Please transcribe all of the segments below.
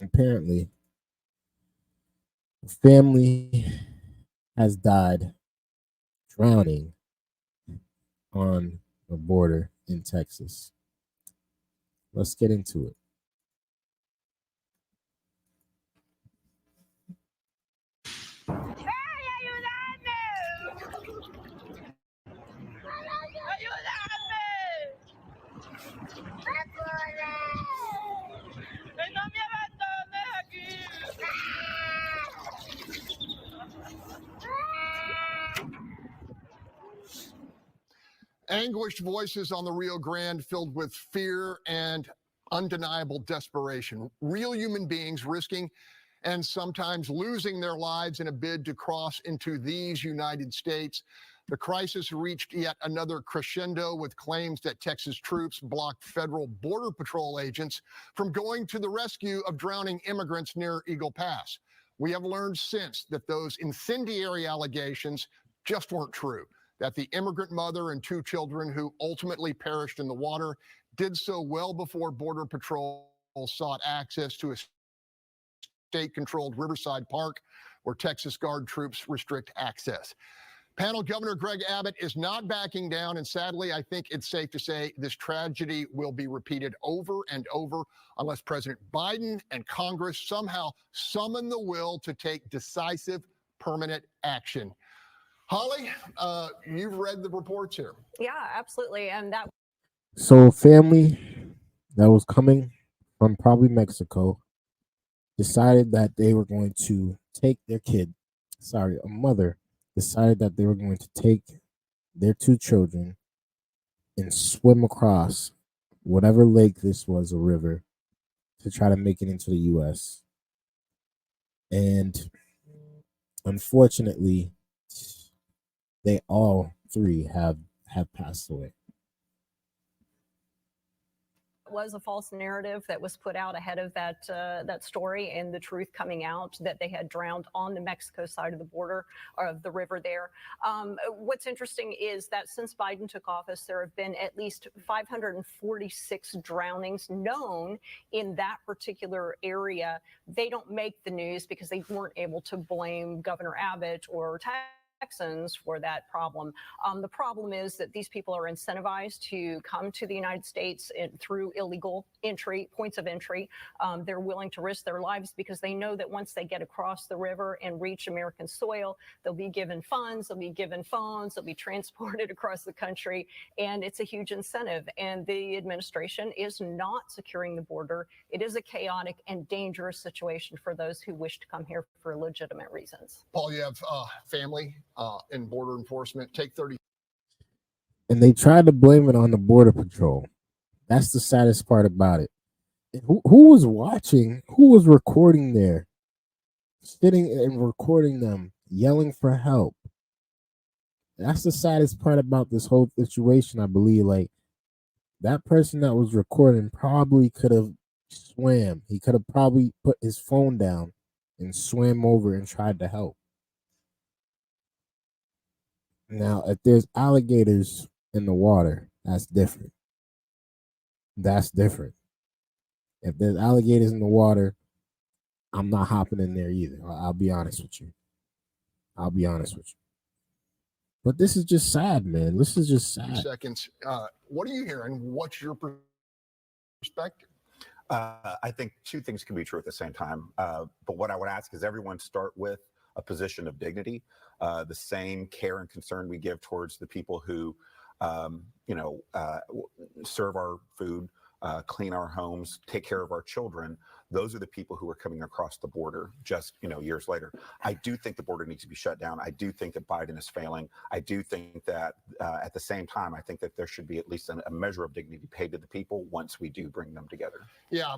Apparently, a family has died drowning on the border in Texas. Let's get into it. Anguished voices on the Rio Grande filled with fear and undeniable desperation. Real human beings risking and sometimes losing their lives in a bid to cross into these United States. The crisis reached yet another crescendo with claims that Texas troops blocked federal Border Patrol agents from going to the rescue of drowning immigrants near Eagle Pass. We have learned since that those incendiary allegations just weren't true, that the immigrant mother and two children who ultimately perished in the water did so well before Border Patrol sought access to a state-controlled Riverside Park where Texas Guard troops restrict access. Panel Governor Greg Abbott is not backing down, and sadly, I think it's safe to say this tragedy will be repeated over and over unless President Biden and Congress somehow summon the will to take decisive, permanent action. Holly, you've read the reports here. Yeah, absolutely. And that. So, a family that was coming from probably Mexico decided that they were going to take their kid. Sorry, a mother decided that they were going to take their two children and swim across whatever lake this was, a river, to try to make it into the U.S. And unfortunately, they all three have passed away. Was a false narrative that was put out ahead of that story, and the truth coming out that they had drowned on the Mexico side of the border or of the river there. What's interesting is that since Biden took office, there have been at least 546 drownings known in that particular area. They don't make the news because they weren't able to blame Governor Abbott or Texans for that problem. The problem is that these people are incentivized to come to the United States through illegal points of entry. They're willing to risk their lives because they know that once they get across the river and reach American soil, they'll be given funds, they'll be given phones, they'll be transported across the country, and it's a huge incentive. And the administration is not securing the border. It is a chaotic and dangerous situation for those who wish to come here for legitimate reasons. Paul, you have family in border enforcement. Take 30. And they tried to blame it on the Border Patrol. That's the saddest part about it. Who was watching? Who was recording there? Sitting and recording them, yelling for help. That's the saddest part about this whole situation, I believe. Like, that person that was recording probably could have swam. He could have probably put his phone down and swam over and tried to help. Now, if there's alligators in the water, that's different. That's different. If there's alligators in the water, I'm not hopping in there either. I'll be honest with you. I'll be honest with you. But this is just sad, man. This is just sad. Seconds. What are you hearing? What's your perspective? I think two things can be true at the same time. But what I would ask is everyone start with a position of dignity, the same care and concern we give towards the people who, serve our food, clean our homes, take care of our children. Those are the people who are coming across the border just, years later. I do think the border needs to be shut down. I do think that Biden is failing. I do think that at the same time, I think that there should be at least a measure of dignity paid to the people once we do bring them together. Yeah.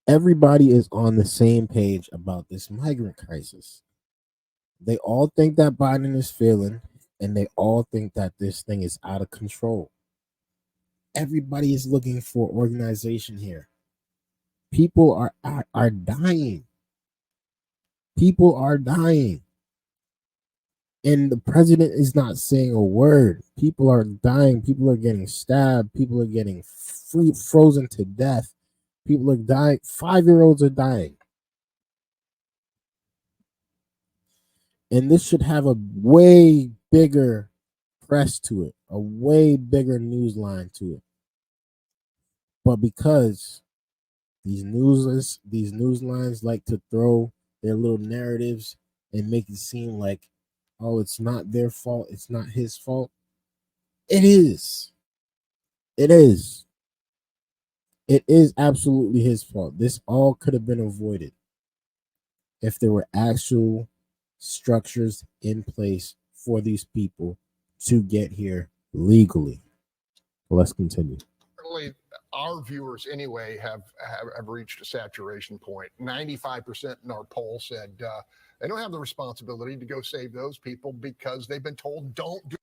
Everybody is on the same page about this migrant crisis. They all think that Biden is failing, and they all think that this thing is out of control. Everybody is looking for organization here. People are dying. People are dying. And the president is not saying a word. People are dying. People are getting stabbed. People are getting frozen to death. People are dying. 5-year-olds are dying. And this should have a way bigger press to it, a way bigger news line to it. But because these news lines like to throw their little narratives and make it seem like, oh, it's not their fault, it's not his fault. It is. It is. It is absolutely his fault. This all could have been avoided if there were actual structures in place for these people to get here legally. Let's continue. Really, our viewers anyway have reached a saturation point. 95% in our poll said they don't have the responsibility to go save those people because they've been told don't do.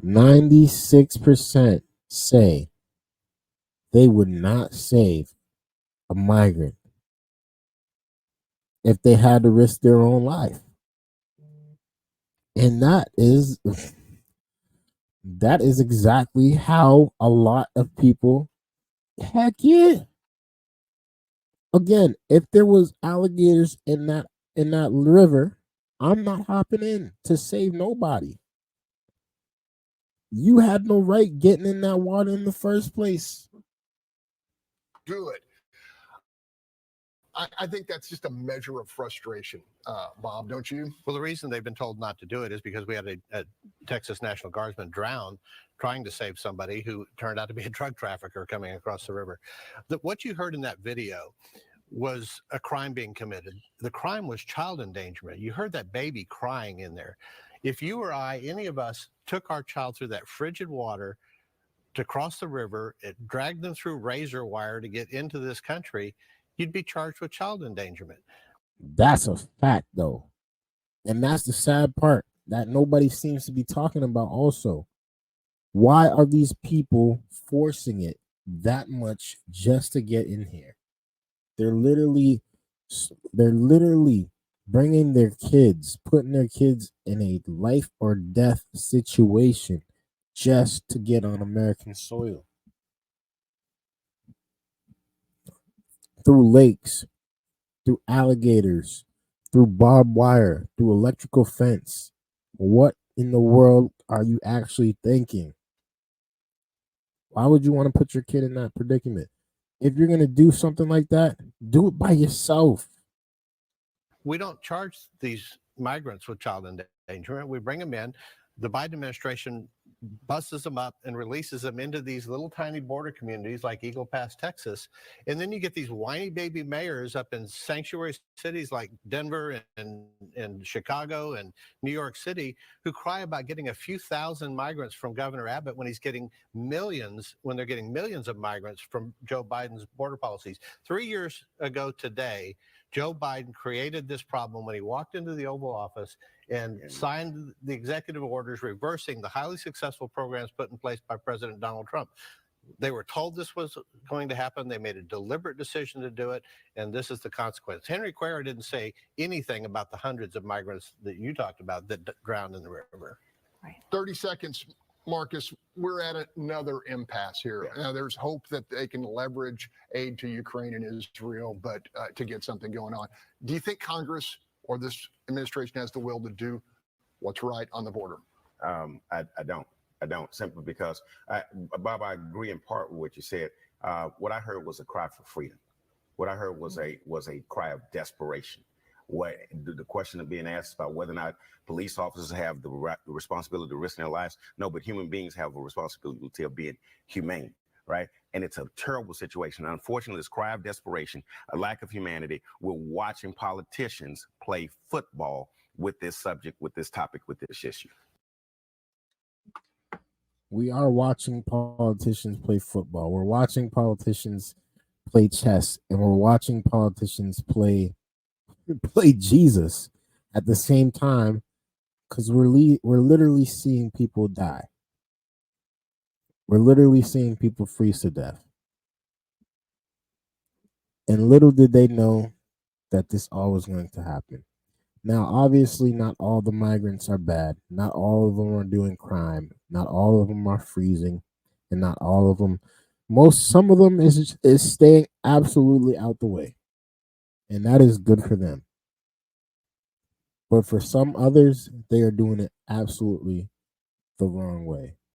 96% say they would not save a migrant if they had to risk their own life. And that is exactly how a lot of people, heck yeah. Again, if there was alligators in that river, I'm not hopping in to save nobody. You had no right getting in that water in the first place. Do it. I think that's just a measure of frustration, Bob, don't you? Well, the reason they've been told not to do it is because we had a Texas National Guardsman drown trying to save somebody who turned out to be a drug trafficker coming across the river. What you heard in that video was a crime being committed. The crime was child endangerment. You heard that baby crying in there. If you or I, any of us, took our child through that frigid water to cross the river, it dragged them through razor wire to get into this country, you'd be charged with child endangerment. That's a fact, though. And that's the sad part that nobody seems to be talking about also. Why are these people forcing it that much just to get in here? They're literally bringing their kids, putting their kids in a life or death situation just to get on American soil. Through lakes, through alligators, through barbed wire, through electrical fence. What in the world are you actually thinking? Why would you want to put your kid in that predicament? If you're going to do something like that, do it by yourself. We don't charge these migrants with child endangerment. We bring them in. The Biden administration busts them up and releases them into these little tiny border communities like Eagle Pass, Texas. And then you get these whiny baby mayors up in sanctuary cities like Denver and Chicago and New York City who cry about getting a few thousand migrants from Governor Abbott when they're getting millions of migrants from Joe Biden's border policies. 3 years ago today, Joe Biden created this problem when he walked into the Oval Office and signed the executive orders reversing the highly successful programs put in place by President Donald Trump. They were told this was going to happen. They made a deliberate decision to do it, and this is the consequence. Henry Cuellar didn't say anything about the hundreds of migrants that you talked about that drowned in the river. Right. 30 seconds, Marcus. We're at another impasse here. Now, there's hope that they can leverage aid to Ukraine and Israel, but to get something going on. Do you think Congress or this administration has the will to do what's right on the border? I don't, simply because, Bob, I agree in part with what you said. What I heard was a cry for freedom. What I heard was a cry of desperation. What the question of being asked about whether or not police officers have the responsibility to risk their lives. No, but human beings have a responsibility of being humane, right? And it's a terrible situation. Unfortunately, this cry of desperation, a lack of humanity, we're watching politicians play football with this subject, with this topic, with this issue. We are watching politicians play football. We're watching politicians play chess, and we're watching politicians play Jesus at the same time, because we're literally seeing people die. We're literally seeing people freeze to death. And little did they know that this all was going to happen. Now, obviously, not all the migrants are bad. Not all of them are doing crime. Not all of them are freezing. And not all of them Some of them is staying absolutely out the way, and that is good for them. But for some others, they are doing it absolutely the wrong way.